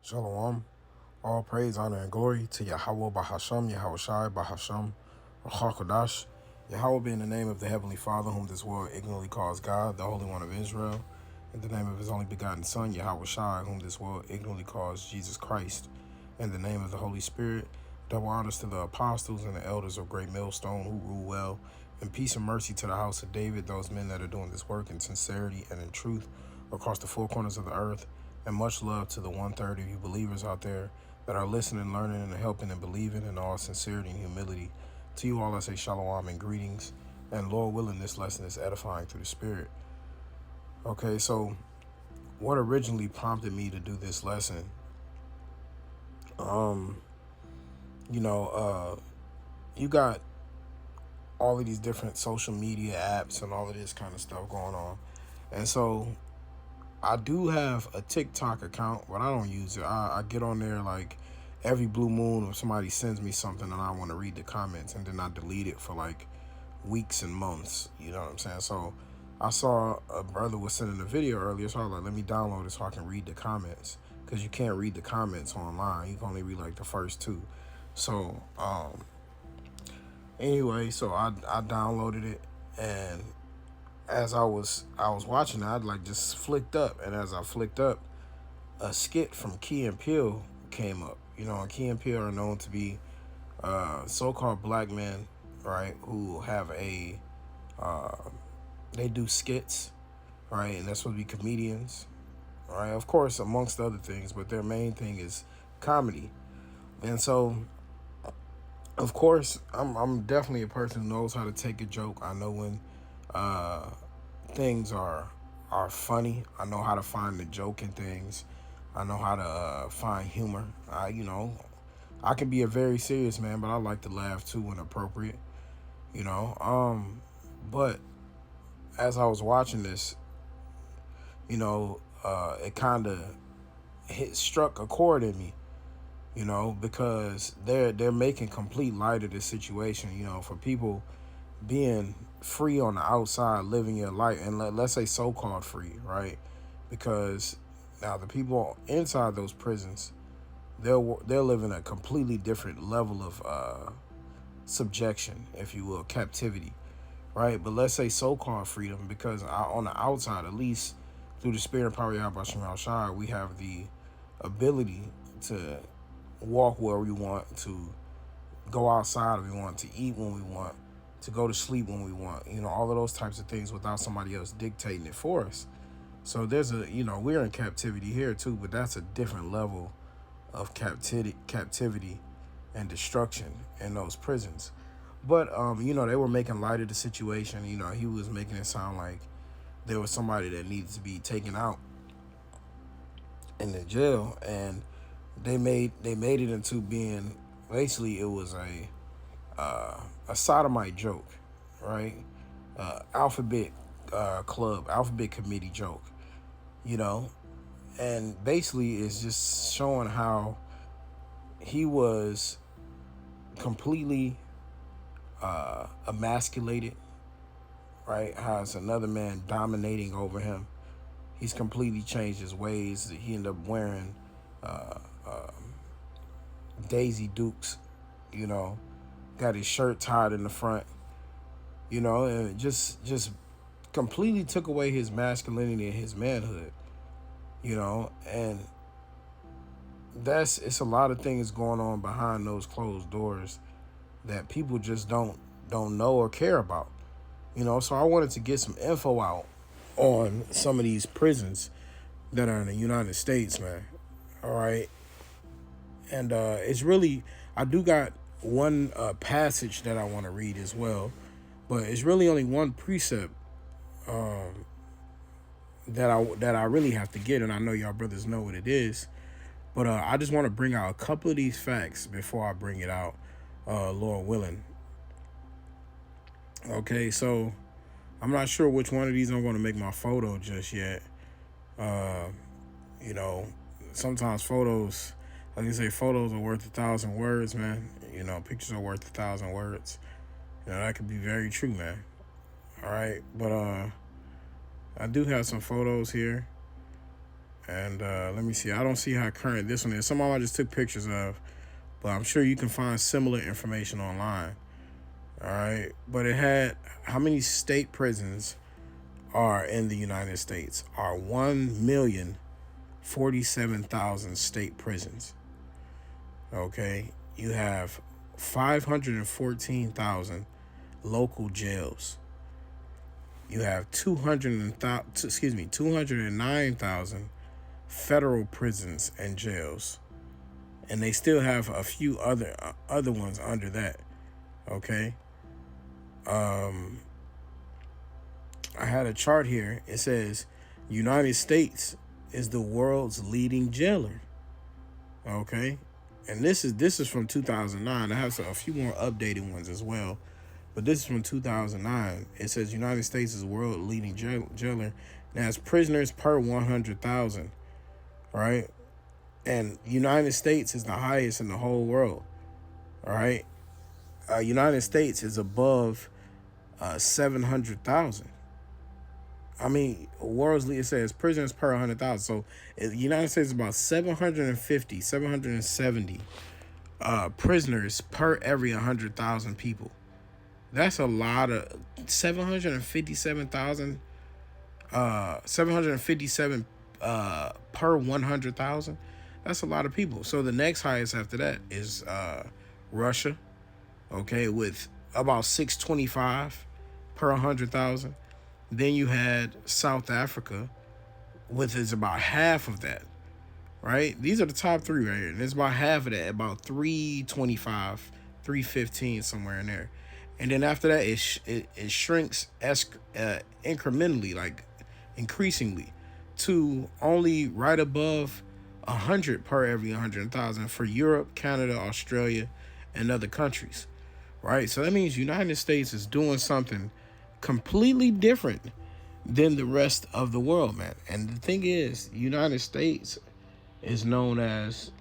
Shalom. All praise, honor, and glory to Yahweh Bahasham, Yahweh Shai Bahasham, Rachakodash. Yahweh be in the name of the Heavenly Father, whom this world ignorantly calls God, the Holy One of Israel. In the name of his only begotten Son, Yahweh Shai, whom this world ignorantly calls Jesus Christ. In the name of the Holy Spirit, double honors to the apostles and the elders of Great Millstone who rule well, and peace and mercy to the house of David, those men that are doing this work in sincerity and in truth across the four corners of the earth. And much love to the 1/3 of you believers out there that are listening, learning, and helping and believing in all sincerity and humility. To you all I say shalom and greetings. And Lord willing, this lesson is edifying through the Spirit. Okay, so what originally prompted me to do this lesson, um, you know, you got all of these different social media apps and all of this kind of stuff going on. And so I do have a TikTok account, but I don't use it. I get on there like every blue moon if somebody sends me something and I want to read the comments, and then I delete it for like weeks and months. You know what I'm saying? So I saw a brother was sending a video earlier, so I was like, let me download it so I can read the comments, because you can't read the comments online. You can only read like the first two. So anyway, so I downloaded it, and as I was watching it, I'd like just flicked up, and as I flicked up, a skit from Key and Peele came up. You know, and Key and Peele are known to be so-called black men, right, who have they do skits, right, and that's supposed to be comedians, right, of course, amongst other things, but their main thing is comedy. And so, of course, I'm definitely a person who knows how to take a joke. I know when things are funny. I know how to find the joke in things. I know how to find humor. I can be a very serious man, but I like to laugh too when appropriate. You know, but as I was watching this, it kind of struck a chord in me. Because they're making complete light of this situation. For people being free on the outside, living your life, and let's say so-called free, right? Because now the people inside those prisons, they're living a completely different level of subjection, if you will, captivity, right? But let's say so-called freedom, because on the outside, at least through the spirit and power of Yahweh Shem Shai, we have the ability to walk where we want, to go outside if we want, to eat when we want, to go to sleep when we want, all of those types of things without somebody else dictating it for us. So there's we're in captivity here too, but that's a different level of captivity and destruction in those prisons. But they were making light of the situation. He was making it sound like there was somebody that needed to be taken out in the jail, and they made it into being, basically it was a sodomite joke, right? Alphabet club, alphabet committee joke, and basically it's just showing how he was completely emasculated, right? How it's another man dominating over him. He's completely changed his ways. He ended up wearing Daisy Dukes, got his shirt tied in the front, and it just completely took away his masculinity and his manhood, and it's a lot of things going on behind those closed doors that people just don't know or care about, so I wanted to get some info out on some of these prisons that are in the United States, man. All right. And it's really, I do got one passage that I want to read as well, but it's really only one precept that I really have to get, and I know y'all brothers know what it is. But I just want to bring out a couple of these facts before I bring it out, Lord willing. Okay, so I'm not sure which one of these I'm going to make my photo just yet. Sometimes photos, like I say, photos are worth 1,000 words, man. Pictures are worth 1,000 words. That could be very true, man. All right, but I do have some photos here. And let me see. I don't see how current this one is. Some of them I just took pictures of, but I'm sure you can find similar information online. All right. But it had how many state prisons are in the United States? Are 1,047,000 state prisons. Okay. You have 514,000 local jails. You have 209,000 federal prisons and jails, and they still have a few other ones under that. Okay. I had a chart here. It says United States is the world's leading jailer. Okay. And this is from 2009. I have a few more updated ones as well, but this is from 2009. It says United States is the world leading jailer. Now it's prisoners per 100,000, right? And United States is the highest in the whole world. All right. United States is above 700,000. I mean, world's lead, it says prisoners per 100,000. So the United States is about 750, 770 prisoners per every 100,000 people. That's a lot of 757,000, 757 per 100,000. That's a lot of people. So the next highest after that is Russia, okay, with about 625 per 100,000. Then you had South Africa, with is about half of that, right? These are the top three right here. And it's about half of that, about 325, 315, somewhere in there. And then after that, it shrinks incrementally, like increasingly, to only right above 100 per every 100,000 for Europe, Canada, Australia, and other countries, right? So that means United States is doing something completely different than the rest of the world, man. And the thing is, the United States is known as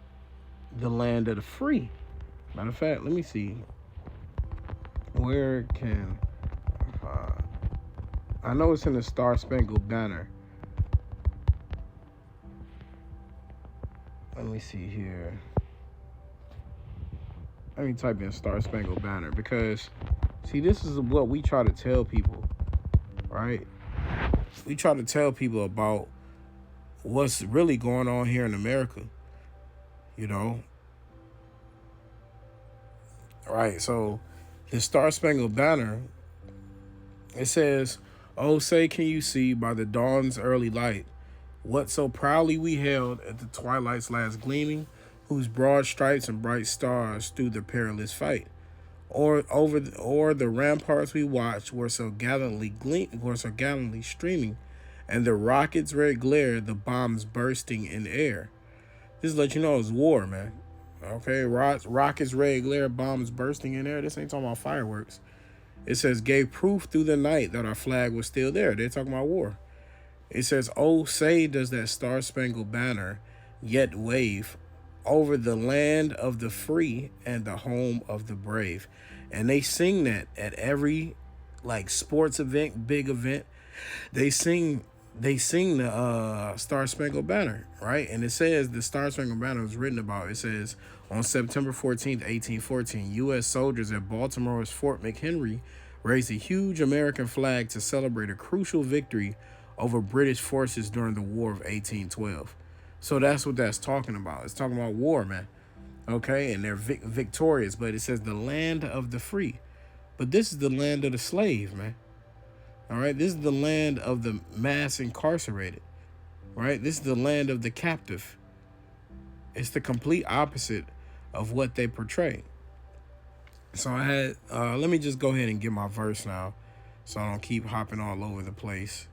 the land of the free. Matter of fact, let me see. Where can I know it's in the Star Spangled Banner. Let me see here. Let me type in Star Spangled Banner, because see, this is what we try to tell people, right? We try to tell people about what's really going on here in America, you know? Right, so the Star Spangled Banner, it says, "Oh, say can you see by the dawn's early light what so proudly we held at the twilight's last gleaming, whose broad stripes and bright stars through the perilous fight. Or the ramparts we watched were so gallantly streaming, and the rockets' red glare, the bombs bursting in air." This is let you know it's war, man. Okay, rockets, red glare, bombs bursting in air. This ain't talking about fireworks. It says, "Gave proof through the night that our flag was still there." They're talking about war. It says, "Oh, say does that Star-Spangled Banner yet wave over the land of the free and the home of the brave." And they sing that at every like sports event, big event. They sing the Star Spangled Banner, right? And it says the Star Spangled Banner was written about. It says, "On September 14th, 1814, U.S. soldiers at Baltimore's Fort McHenry raised a huge American flag to celebrate a crucial victory over British forces during the War of 1812. So that's what that's talking about. It's talking about war, man. Okay, and they're victorious, but it says the land of the free. But this is the land of the slave, man. All right, this is the land of the mass incarcerated, right? This is the land of the captive. It's the complete opposite of what they portray. So I had, let me just go ahead and get my verse now, so I don't keep hopping all over the place.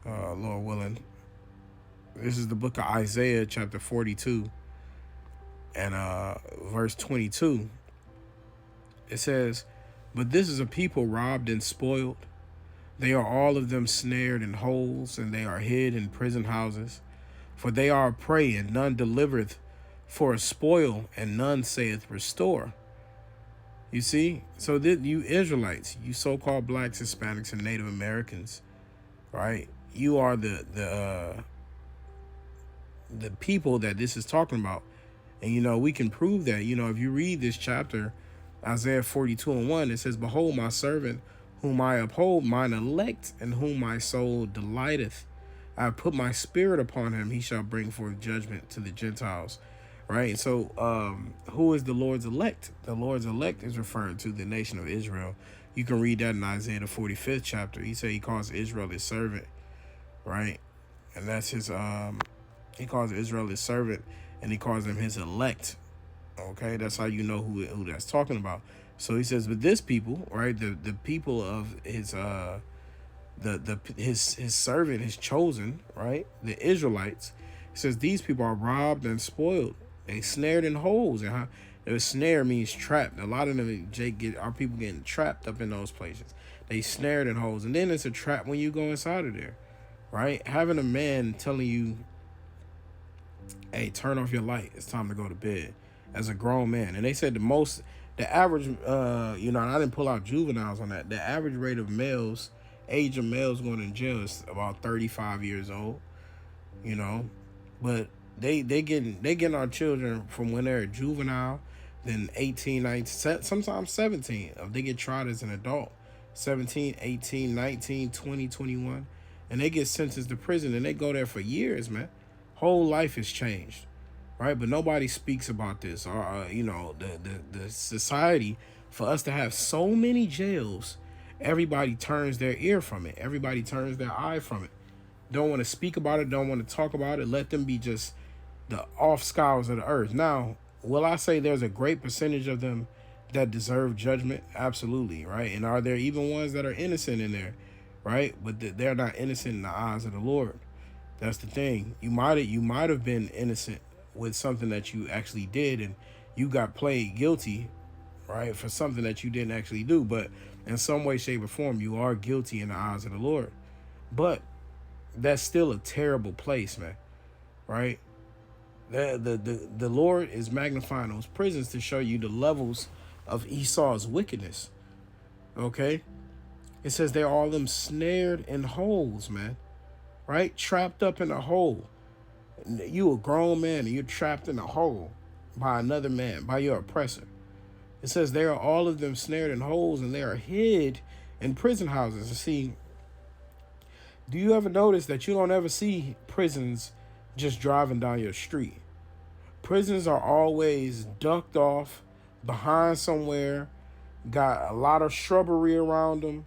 Lord willing. This is the book of Isaiah, chapter 42, and verse 22. It says, "But this is a people robbed and spoiled. They are all of them snared in holes, and they are hid in prison houses. For they are a prey, and none delivereth, for a spoil, and none saith restore." You see? So that you Israelites, you so-called blacks, Hispanics, and Native Americans, right? You are the people that this is talking about. And, we can prove that. If you read this chapter, Isaiah 42:1, it says, "Behold, my servant, whom I uphold, mine elect, in whom my soul delighteth. I have put my spirit upon him. He shall bring forth judgment to the Gentiles." Right? So, who is the Lord's elect? The Lord's elect is referring to the nation of Israel. You can read that in Isaiah the 45th chapter. He said he calls Israel his servant, right? And that's his, he calls Israel his servant, and he calls them his elect. Okay, that's how you know who that's talking about. So he says, but this people, right, the people of his his servant, his chosen, right, the Israelites. He says these people are robbed and spoiled. They snared in holes, and how the snare means trapped. A lot of them, are people getting trapped up in those places. They snared in holes, and then it's a trap when you go inside of there, right? Having a man telling you, "Hey, turn off your light. It's time to go to bed," as a grown man. And they said the average, and I didn't pull out juveniles on that. The average rate of age of males going to jail is about 35 years old, but they getting our children from when they're a juvenile, then 18, 19, sometimes 17. If they get tried as an adult, 17, 18, 19, 20, 21, and they get sentenced to prison, and they go there for years, man. Whole life has changed, right? But nobody speaks about this. Or the society, for us to have so many jails, everybody turns their ear from it. Everybody turns their eye from it. Don't want to speak about it. Don't want to talk about it. Let them be just the offscouts of the earth. Now, will I say there's a great percentage of them that deserve judgment? Absolutely, right? And are there even ones that are innocent in there, right? But they're not innocent in the eyes of the Lord. That's the thing. You might have been innocent with something that you actually did, and you got played guilty, right, for something that you didn't actually do. But in some way, shape, or form, you are guilty in the eyes of the Lord. But that's still a terrible place, man, right? The Lord is magnifying those prisons to show you the levels of Esau's wickedness. Okay? It says they're all them snared in holes, man. Right? Trapped up in a hole. You a grown man and you're trapped in a hole by another man, by your oppressor. It says they are all of them snared in holes, and they are hid in prison houses. And see, do you ever notice that you don't ever see prisons just driving down your street? Prisons are always ducked off behind somewhere, got a lot of shrubbery around them,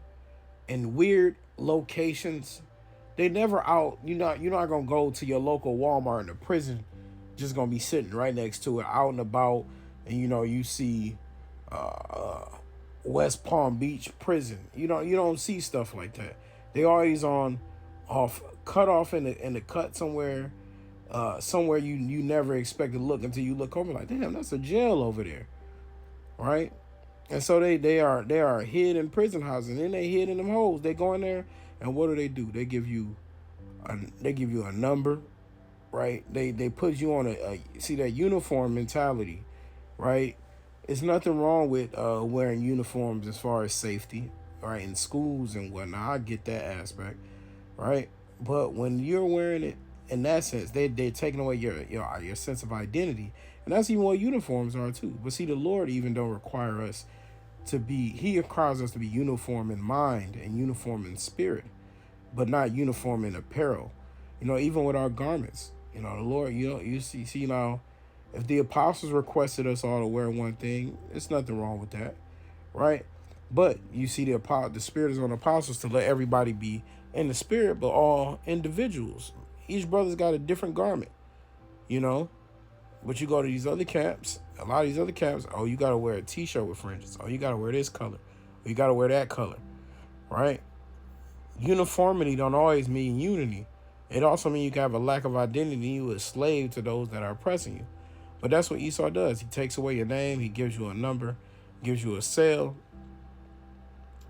in weird locations. They never out. You're not gonna go to your local Walmart, and the prison just gonna be sitting right next to it, out and about, and you see West Palm Beach prison. You don't see stuff like that. They always cut off in the cut somewhere. Somewhere you never expect to look until you look over, like, damn, that's a jail over there, right? And so they are hid in prison houses, and then they hid in them holes. They go in there, and what do? They give you a number, right? They put you on see that uniform mentality, right? It's nothing wrong with wearing uniforms as far as safety, right, in schools and whatnot. I get that aspect, right? But when you're wearing it in that sense, they're taking away your sense of identity. And that's even what uniforms are too. But see, the Lord even don't require us to be, he requires us to be uniform in mind and uniform in spirit, but not uniform in apparel. Even with our garments, the Lord, you see now, if the apostles requested us all to wear one thing, it's nothing wrong with that, right? But you see the Spirit is on the apostles to let everybody be in the Spirit, but all individuals. Each brother's got a different garment, But you go to these other camps, a lot of these other camps, oh, you got to wear a T-shirt with fringes. Oh, you got to wear this color. Oh, you got to wear that color, right? Uniformity don't always mean unity. It also means you can have a lack of identity. You a slave to those that are oppressing you. But that's what Esau does. He takes away your name. He gives you a number, gives you a sale,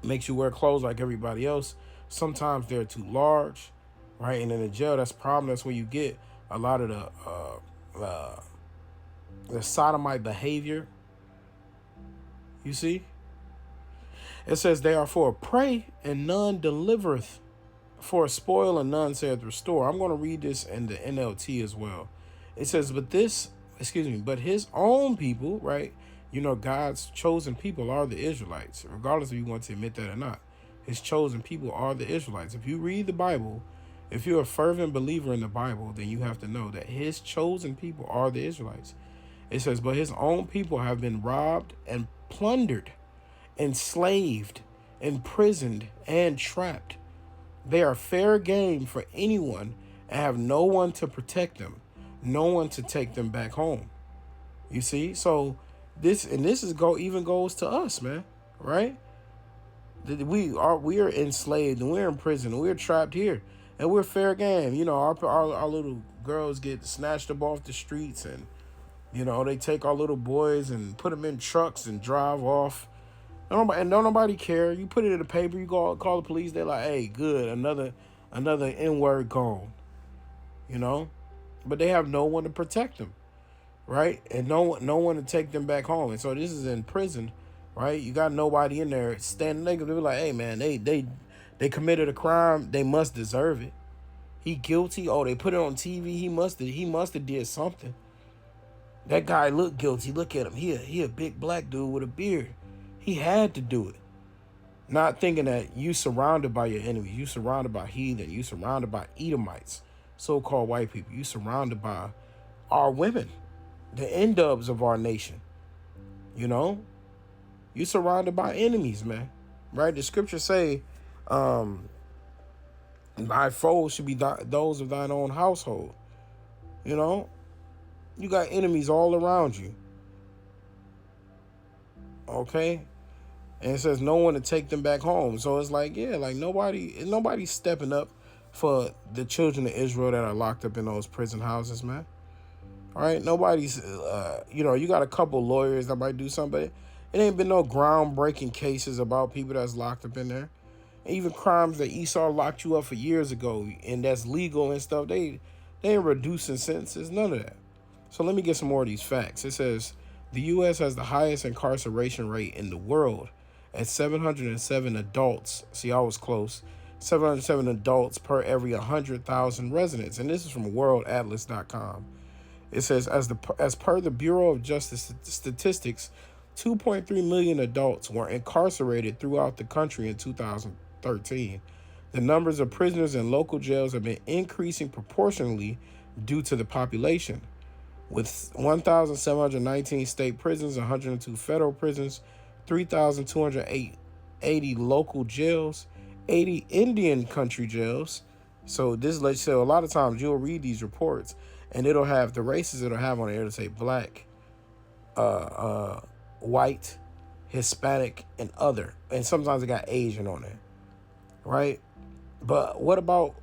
makes you wear clothes like everybody else. Sometimes they're too large, right? And in the jail, that's a problem. That's where you get a lot of the sodomite behavior. You see? It says they are for a prey, and none delivereth, for a spoil, and none saith restore. I'm going to read this in the NLT as well. It says, but his own people, right? God's chosen people are the Israelites, regardless if you want to admit that or not. His chosen people are the Israelites. If you read the Bible, if you're a fervent believer in the Bible, then you have to know that his chosen people are the Israelites. It says, but his own people have been robbed and plundered, enslaved, imprisoned, and trapped. They are fair game for anyone and have no one to protect them, no one to take them back home. You see? So this even goes to us, man, right? We are enslaved and we're in prison and we're trapped here and we're fair game. Our little girls get snatched up off the streets, and they take our little boys and put them in trucks and drive off. And don't nobody care. You put it in the paper, you call the police, they're like, hey, good, another N-word gone. But they have no one to protect them, right? And no one to take them back home. And so this is in prison, right? You got nobody in there standing. They be like, hey man, they committed a crime, they must deserve it. He guilty. Oh, they put it on TV. He must have did something. That guy looked guilty. Look at him. He a big black dude with a beard. He had to do it. Not thinking that you surrounded by your enemies. You surrounded by heathen. You surrounded by Edomites, so-called white people. You surrounded by our women, the N-dubs of our nation. You surrounded by enemies, man. Right? The scriptures say, thy foes should be those of thine own household. You got enemies all around you. Okay? And it says no one to take them back home. So it's like, yeah, like nobody's stepping up for the children of Israel that are locked up in those prison houses, man. All right? Nobody's, you got a couple lawyers that might do something, but it ain't been no groundbreaking cases about people that's locked up in there. And even crimes that Esau locked you up for years ago and that's legal and stuff, they ain't reducing sentences, none of that. So let me get some more of these facts. It says the U.S. has the highest incarceration rate in the world at 707 adults. See, I was close. 707 adults per every 100,000 residents. And this is from worldatlas.com. It says, as per the Bureau of Justice Statistics, 2.3 million adults were incarcerated throughout the country in 2013. The numbers of prisoners in local jails have been increasing proportionally due to the population. With 1,719 state prisons, 102 federal prisons, 3,280 local jails, 80 Indian country jails. So this lets you know, a lot of times you'll read these reports and it'll have the races it'll have on it. It'll say black, white, Hispanic, and other. And sometimes it got Asian on there, right? But what about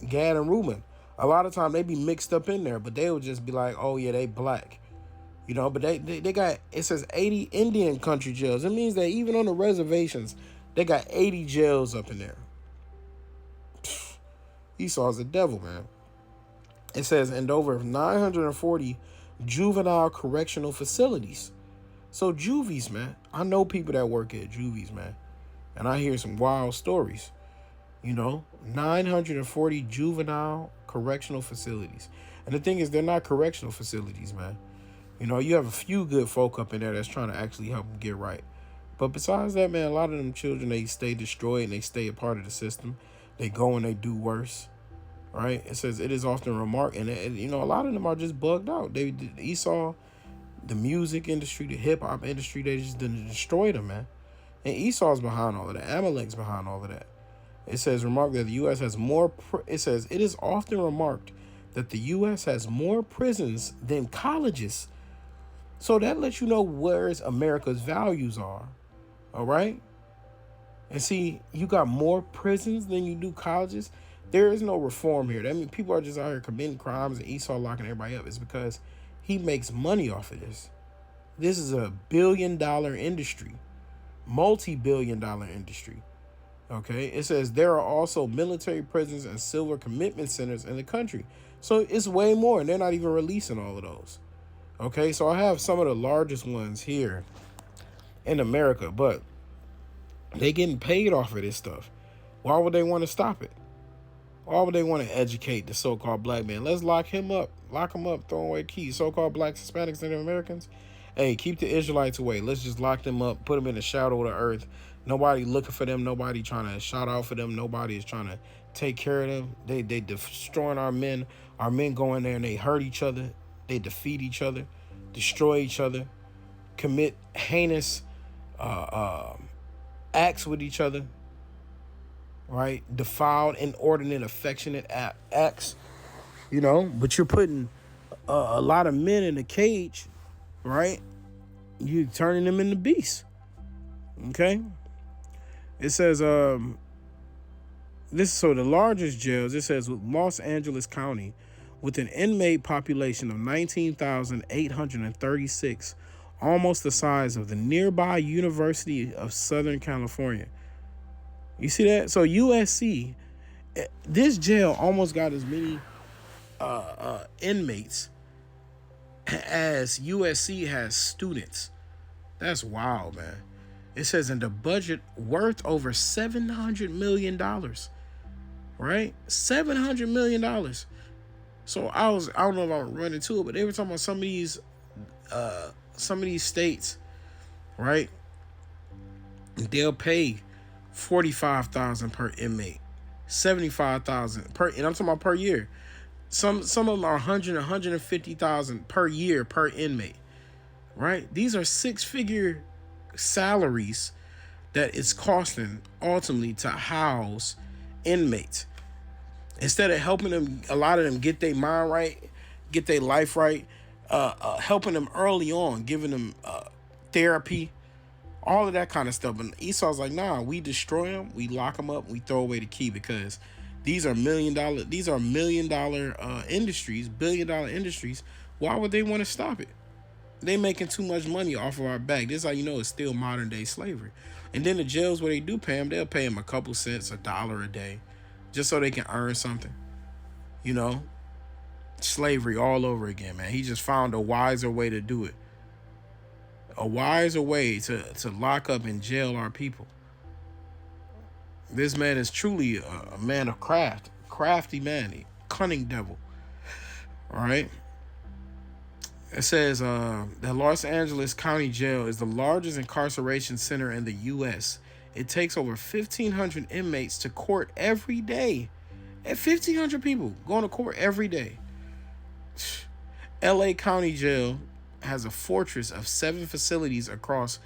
Gad and Reuben? A lot of time they be mixed up in there, but they would just be like, oh yeah, they black. But they got, it says 80 Indian country jails. It means that even on the reservations, they got 80 jails up in there. Esau's the devil, man. It says, and over 940 juvenile correctional facilities. So juvies, man. I know people that work at juvies, man. And I hear some wild stories. 940 juvenile correctional facilities. And the thing is, they're not correctional facilities, man. You have a few good folk up in there that's trying to actually help them get right. But besides that, man, a lot of them children, they stay destroyed and they stay a part of the system. They go and they do worse. Right? It says it is often remarked, and a lot of them are just bugged out. Esau, the music industry, the hip hop industry, they just didn't destroy them, man. And Esau's behind all of that. Amalek's behind all of that. It says remarked that the U.S. has more. It says it is often remarked that the U.S. has more prisons than colleges. So that lets you know where America's values are. All right. And see, you got more prisons than you do colleges. There is no reform here. I mean, people are just out here committing crimes and Esau locking everybody up. It's because he makes money off of this. This is a billion-dollar industry, multi-billion-dollar industry. Okay, it says there are also military prisons and civil commitment centers in the country. So it's way more, and they're not even releasing all of those. Okay, so I have some of the largest ones here in America, but they getting paid off of this stuff. Why would they want to stop it? Why would they want to educate the so-called black man? Let's lock him up. Lock him up, throw away keys. So-called blacks, Hispanics, Native Americans. Hey, keep the Israelites away. Let's just lock them up, put them in the shadow of the earth. Nobody looking for them. Nobody trying to shout out for them. Nobody is trying to take care of them. They destroying our men. Our men go in there and they hurt each other. They defeat each other, destroy each other, commit heinous acts with each other. Right? Defiled, inordinate, affectionate acts. But you're putting a lot of men in a cage, right? You're turning them into beasts. Okay? It says, the largest jails, it says with Los Angeles County, with an inmate population of 19,836, almost the size of the nearby University of Southern California. You see that? So USC, this jail almost got as many inmates as USC has students. That's wild, man. It says in the budget worth over $700 million, right? $700 million. So I don't know if I'm running to it, but they were talking about some of these states, right? They'll pay $45,000 per inmate, $75,000 per, and I'm talking about per year. Some of them are $150,000 per year per inmate, right? These are six-figure salaries that it's costing ultimately to house inmates. Instead of helping them, a lot of them get their mind right, get their life right, helping them early on, giving them therapy, all of that kind of stuff. But Esau's like, nah, we destroy them, we lock them up, we throw away the key, because these are million dollar industries, billion-dollar industries. Why would they want to stop it? They making too much money off of our back. This is how you know it's still modern day slavery. And then the jails where they do pay them, they'll pay them a couple cents, $1 a day, just so they can earn something. Slavery all over again, man. He just found a wiser way to do it. A wiser way to lock up and jail our people. This man is truly a man of crafty man, a cunning devil. All right. It says the Los Angeles County Jail is the largest incarceration center in the U.S. It takes over 1,500 inmates to court every day. At 1,500 people going to court every day. L.A. County Jail has a fortress of 7 facilities across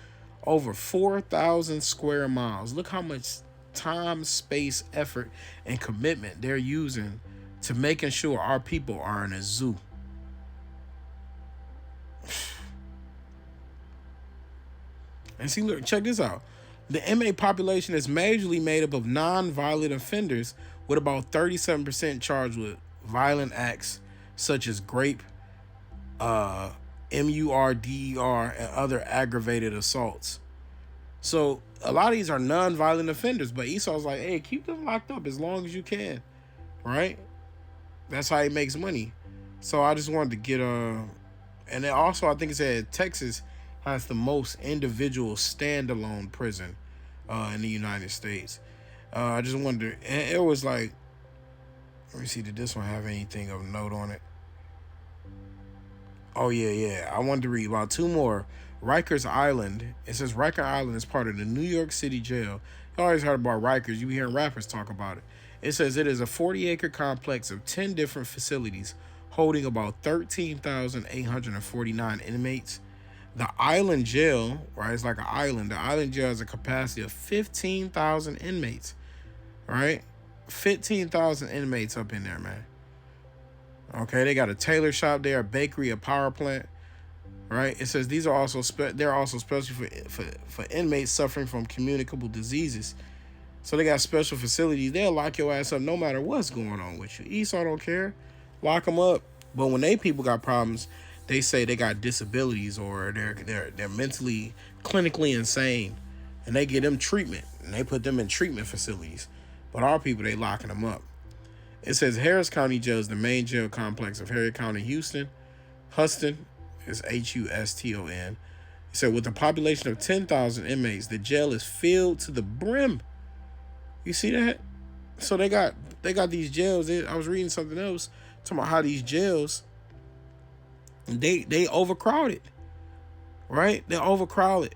over 4,000 square miles. Look how much time, space, effort, and commitment they're using to making sure our people are in a zoo. And see, look, check this out. The inmate population is majorly made up of non-violent offenders, with about 37% charged with violent acts such as rape, murder, and other aggravated assaults. So a lot of these are non-violent offenders, but Esau's like, hey, keep them locked up as long as you can, right? That's how he makes money. So I just wanted to get and then also I think it said Texas has the most individual standalone prison in the United States. I just wondered, and it was like, let me see, did this one have anything of note on it? Oh, yeah. I wanted to read about two more. Rikers Island. It says Rikers Island is part of the New York City jail. You always heard about Rikers. You hear rappers talk about it. It says it is a 40-acre complex of 10 different facilities holding about 13,849 inmates. The island jail, right, it's like an island. The island jail has a capacity of 15,000 inmates, right? 15,000 inmates up in there, man. Okay, they got a tailor shop there, a bakery, a power plant, right? It says these are also they're also special for inmates suffering from communicable diseases. So they got special facilities. They'll lock your ass up no matter what's going on with you. Esau don't care. Lock them up. But when they people got problems, they say they got disabilities or they're mentally, clinically insane, and they get them treatment and they put them in treatment facilities. But our people, they locking them up. It says Harris County Jail is the main jail complex of Harris County, Houston. Huston is Huston. It said with a population of 10,000 inmates, the jail is filled to the brim. You see that? So they got these jails. I was reading something else talking about how these jails they overcrowded, right? They're overcrowded.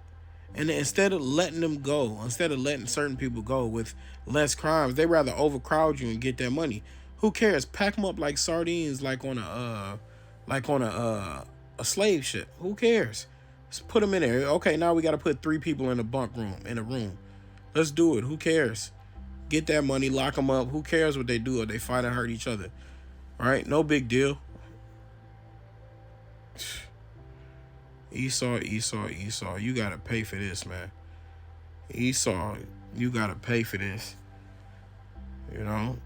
And instead of letting them go, instead of letting certain people go with less crimes, they rather overcrowd you and get their money. Who cares? Pack them up like sardines, like on a slave ship. Who cares? Just put them in there. Okay, now we got to put 3 people in a bunk room, in a room. Let's do it. Who cares? Get that money, lock them up. Who cares what they do, or they fight and hurt each other? Right? No big deal. Esau, Esau, Esau. You got to pay for this, man. Esau, you got to pay for this. You know?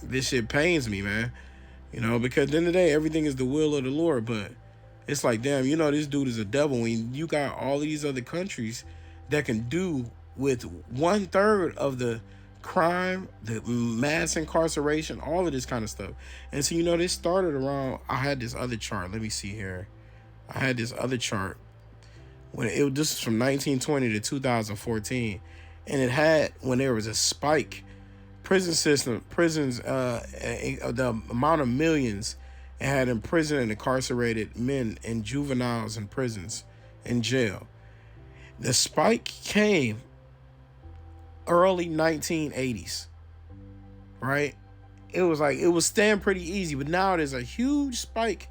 This shit pains me, man. You know, because at the end of the day, everything is the will of the Lord. But it's like, damn, you know, this dude is a devil. When you got all these other countries that can do with 1/3 of the crime, the mass incarceration, all of this kind of stuff. And so, you know, this started around, I had this other chart. Let me see here. I had this other chart when this is from 1920 to 2014, and it had, when there was a spike, prisons, the amount of millions it had in prison and incarcerated men and juveniles in prisons, in jail. The spike came early 1980s, right? It was staying pretty easy, but now there's a huge spike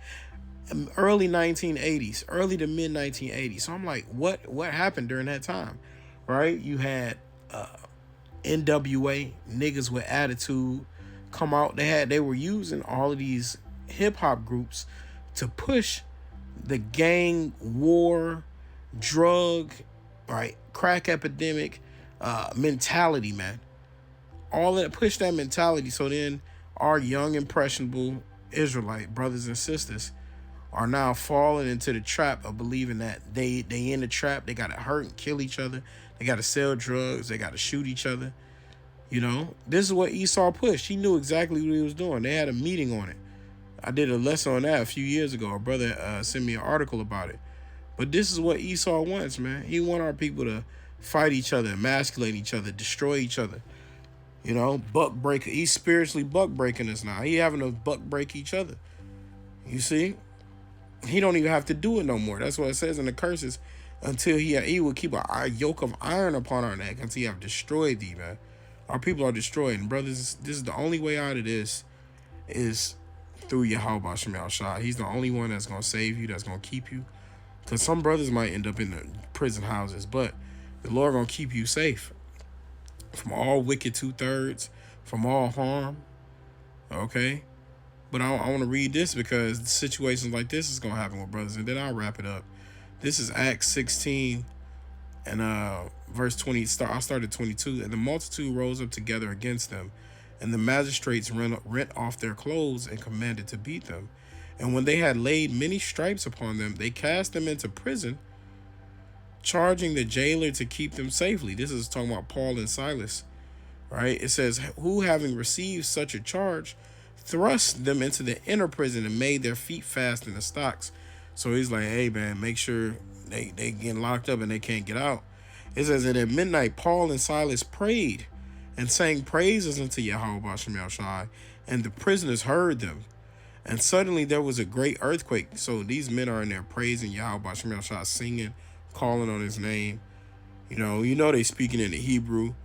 early 1980s, early to mid 1980s. So I'm like, what happened during that time, right? You had NWA, niggas with attitude, come out. They were using all of these hip hop groups to push the gang war, drug, right, crack epidemic mentality, man. All that, push that mentality. So then our young impressionable Israelite brothers and sisters are now falling into the trap of believing that they in the trap. They gotta hurt and kill each other. They gotta sell drugs. They gotta shoot each other. You know, this is what Esau pushed. He knew exactly what he was doing. They had a meeting on it. I did a lesson on that a few years ago. A brother sent me an article about it. But this is what Esau wants, man. He want our people to fight each other, emasculate each other, destroy each other. You know, buck break. He's spiritually buck breaking us now. He having to buck break each other. You see? He don't even have to do it no more. That's what it says in the curses. Until he will keep a yoke of iron upon our neck until he have destroyed thee, man. Our people are destroyed. And brothers, this is the only way out of this is through Yahweh Shemel Shah. He's the only one that's going to save you, that's going to keep you. Because some brothers might end up in the prison houses, but the Lord going to keep you safe from all wicked 2/3, from all harm. Okay? But I want to read this because situations like this is going to happen with brothers. And then I'll wrap it up. This is Acts 16 and verse 20. I started 22. And the multitude rose up together against them. And the magistrates rent off their clothes and commanded to beat them. And when they had laid many stripes upon them, they cast them into prison, charging the jailer to keep them safely. This is talking about Paul and Silas, right? It says, who having received such a charge, thrust them into the inner prison and made their feet fast in the stocks. So he's like, hey, man, make sure they getting locked up and they can't get out. It says that at midnight, Paul and Silas prayed and sang praises unto Yahweh Shemel Shai, and the prisoners heard them. And suddenly there was a great earthquake. So these men are in there praising Yahweh Shemel Shai, singing, calling on his name. You know they speaking in the Hebrew.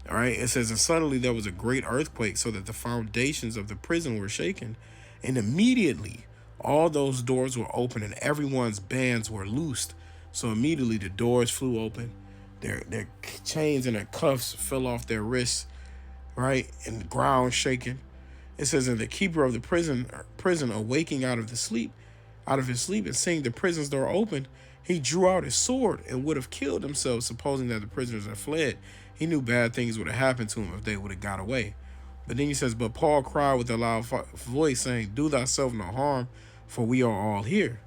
All right. It says, and suddenly there was a great earthquake, so that the foundations of the prison were shaken. And immediately all those doors were open and everyone's bands were loosed. So immediately the doors flew open. Their chains and their cuffs fell off their wrists, right? And the ground shaking. It says, and the keeper of the prison awaking out of his sleep, and seeing the prison's door open, he drew out his sword and would have killed himself, supposing that the prisoners had fled. He knew bad things would have happened to him if they would have got away. But then he says, but Paul cried with a loud voice, saying, do thyself no harm, for we are all here.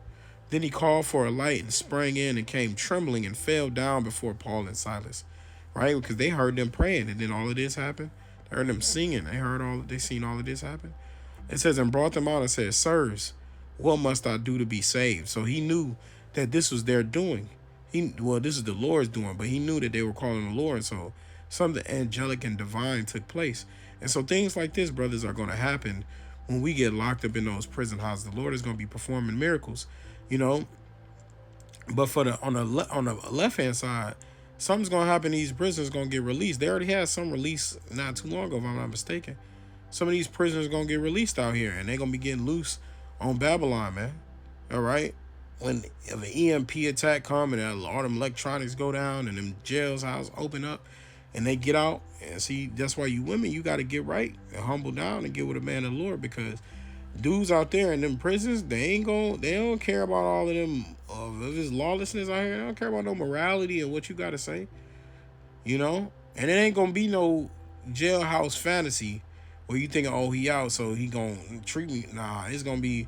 Then he called for a light and sprang in and came trembling and fell down before Paul and Silas, right? Because they heard them praying, and then all of this happened. They heard them singing. They seen all of this happen. It says, and brought them out and said, sirs, what must I do to be saved? So he knew that this was their doing. This is the Lord's doing, but he knew that they were calling the Lord. So something angelic and divine took place. And so things like this, brothers, are going to happen when we get locked up in those prison houses. The Lord is going to be performing miracles, you know. But for the on the left hand side, something's going to happen. These prisoners going to get released. They already had some release not too long ago, if I'm not mistaken. Some of these prisoners going to get released out here, and they're going to be getting loose on Babylon, man. All right. When if an EMP attack come and all them electronics go down and them jails house open up and they get out, and see, that's why you women, you got to get right and humble down and get with a man of the Lord, because dudes out there in them prisons, they don't care about all of them of this lawlessness out here. They don't care about no morality and what you got to say, you know. And it ain't gonna be no jailhouse fantasy where you think, oh, he out, so he gonna treat me. Nah, it's gonna be,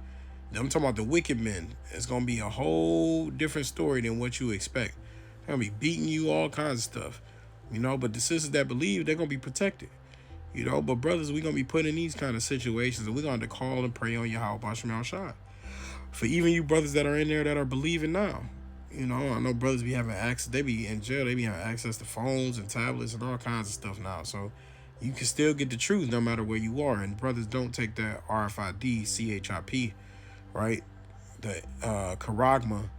I'm talking about the wicked men. It's gonna be a whole different story than what you expect. They're gonna be beating you, all kinds of stuff, you know. But the sisters that believe, they're gonna be protected, you know. But brothers, we're gonna be put in these kind of situations, and we're gonna have to call and pray on Yahweh Basham Shai. For even you brothers that are in there that are believing now, you know, I know brothers be having access. They be in jail. They be having access to phones and tablets and all kinds of stuff now. So you can still get the truth no matter where you are. And brothers, don't take that RFID, CHIP, right? The charagma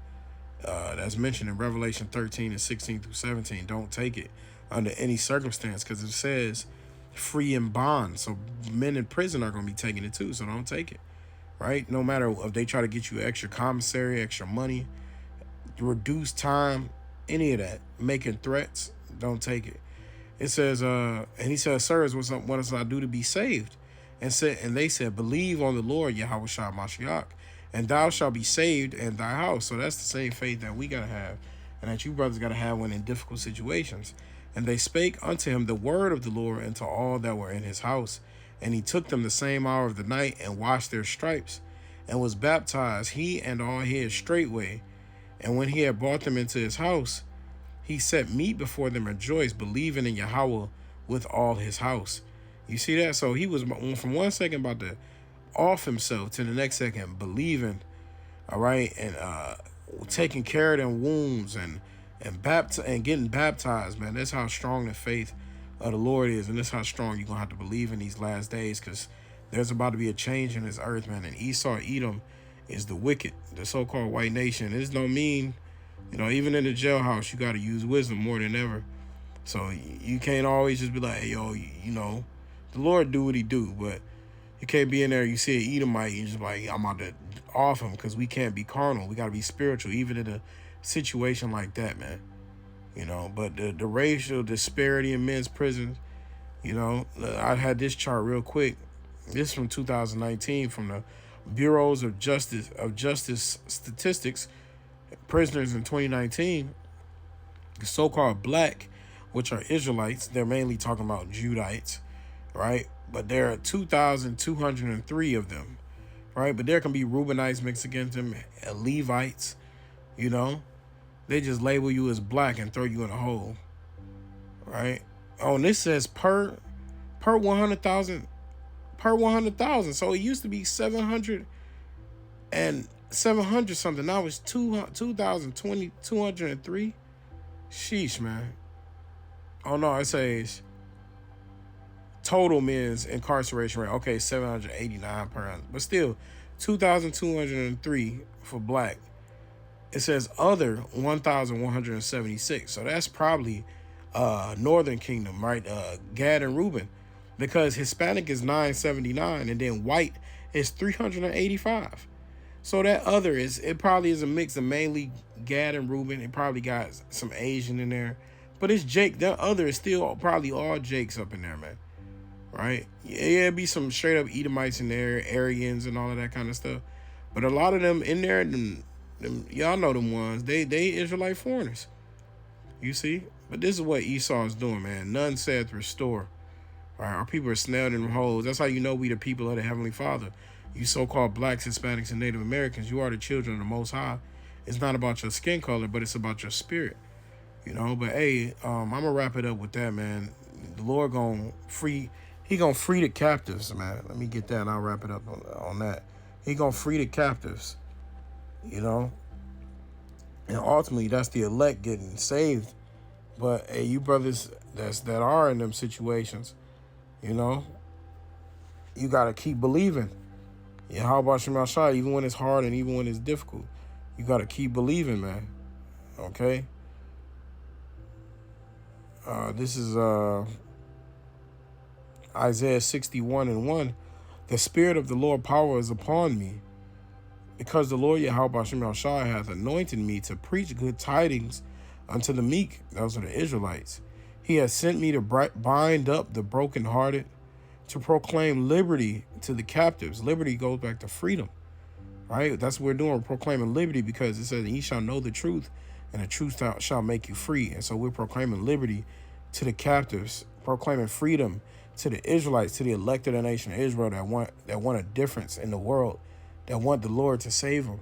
that's mentioned in Revelation 13 and 16 through 17. Don't take it under any circumstance, because it says free in bond. So men in prison are going to be taking it too. So don't take it, right? No matter if they try to get you extra commissary, extra money, reduce time, any of that, making threats, don't take it. It says, and he says, sirs, what must I do to be saved? And they said, believe on the Lord, Yahweh Shah Mashiach, and thou shalt be saved and thy house. So that's the same faith that we got to have, and that you brothers got to have when in difficult situations. And they spake unto him the word of the Lord and to all that were in his house. And he took them the same hour of the night and washed their stripes, and was baptized, he and all his straightway. And when he had brought them into his house, he set meat before them, rejoiced, believing in Yahweh with all his house. You see that? So he was from one second about to off himself to the next second believing, all right, and taking care of them wounds and getting baptized, man. That's how strong the faith of the Lord is, and that's how strong you're gonna have to believe in these last days, because there's about to be a change in this earth, man. And Esau, Edom is the wicked, the so-called white nation. This don't mean, you know, even in the jailhouse, you got to use wisdom more than ever. So you can't always just be like, hey, yo, you know, the Lord do what he do, but you can't be in there, you see an Edomite, you just like, I'm about to off him, because we can't be carnal. We got to be spiritual, even in a situation like that, man. You know, but the racial disparity in men's prisons, you know, I had this chart real quick. This is from 2019 from the Bureaus of Justice Statistics. Prisoners in 2019, the so-called black, which are Israelites, they're mainly talking about Judites, right? But there are 2,203 of them, right? But there can be Reubenites mixed against them, Levites, you know. They just label you as black and throw you in a hole, right? Oh, and this says per 100,000, per 100,000. So it used to be 700 something. Now it's 2,203. Sheesh, man. Oh no, it says total men's incarceration rate. Okay, 789 per annum, but still 2,203 for black. It says other 1,176. So that's probably Northern Kingdom, right? Gad and Reuben, because Hispanic is 979 and then white is 385. So that other it probably is a mix of mainly Gad and Reuben. It probably got some Asian in there, but it's Jake. That other is still probably all Jakes up in there, man. Right? Yeah, it'd be some straight up Edomites in there, Aryans and all of that kind of stuff. But a lot of them in there, them y'all know them ones. They Israelite foreigners. You see? But this is what Esau is doing, man. None saith restore. All right? Our people are snared in them holes. That's how you know we the people of the Heavenly Father. You so-called blacks, Hispanics, and Native Americans, you are the children of the Most High. It's not about your skin color, but it's about your spirit. You know? But hey, I'm gonna wrap it up with that, man. The Lord gonna free. He gonna free the captives, man. Let me get that, and I'll wrap it up on that. He gonna free the captives. You know, and ultimately that's the elect getting saved. But hey, you brothers that are in them situations, you know, You got to keep believing. Yeah, how about Shemal Shai? Even when it's hard and even when it's difficult, you got to keep believing, man. Okay? This is Isaiah 61:1. The Spirit of the Lord power is upon me, because the Lord Yahweh Shemal Shai hath anointed me to preach good tidings unto the meek. Those are the Israelites. He has sent me to bind up the brokenhearted, to proclaim liberty to the captives. Liberty goes back to freedom, right? That's what we're doing. We're proclaiming liberty because it says, ye shall know the truth, and the truth shall make you free. And so we're proclaiming liberty to the captives, proclaiming freedom to the Israelites, to the elected of the nation of Israel that want a difference in the world, that want the Lord to save them.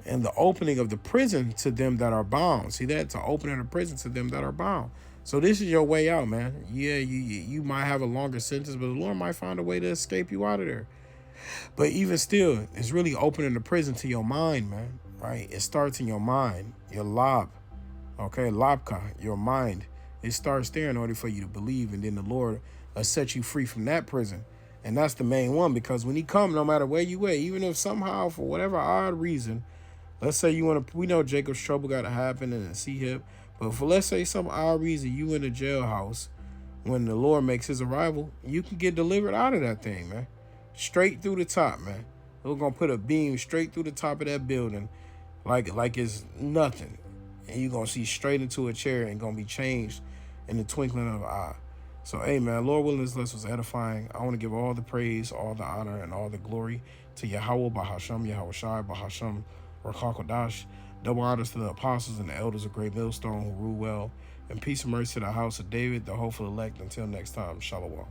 And the opening of the prison to them that are bound. See that? To opening the prison to them that are bound. So this is your way out, man. Yeah, you might have a longer sentence, but the Lord might find a way to escape you out of there. But even still, it's really opening the prison to your mind, man, right? It starts in your mind, your lob, okay, labka, your mind. It starts there in order for you to believe, and then the Lord will set you free from that prison. And that's the main one, because when he come, no matter where you at, even if somehow, for whatever odd reason, let's say you want to, we know Jacob's trouble got to happen in the sea hip, but for let's say some odd reason you in the jailhouse, when the Lord makes his arrival, you can get delivered out of that thing, man. Straight through the top, man. We're going to put a beam straight through the top of that building like it's nothing. And you're going to see straight into a chair and going to be changed in the twinkling of an eye. So, hey, man, Lord willing, this lesson was edifying. I want to give all the praise, all the honor, and all the glory to Yahweh, Bahasham, Yahweh Shai, Bahasham, Rakakodash. Double honors to the apostles and the elders of Great Millstone who rule well. And peace and mercy to the house of David, the hopeful elect. Until next time, Shalom.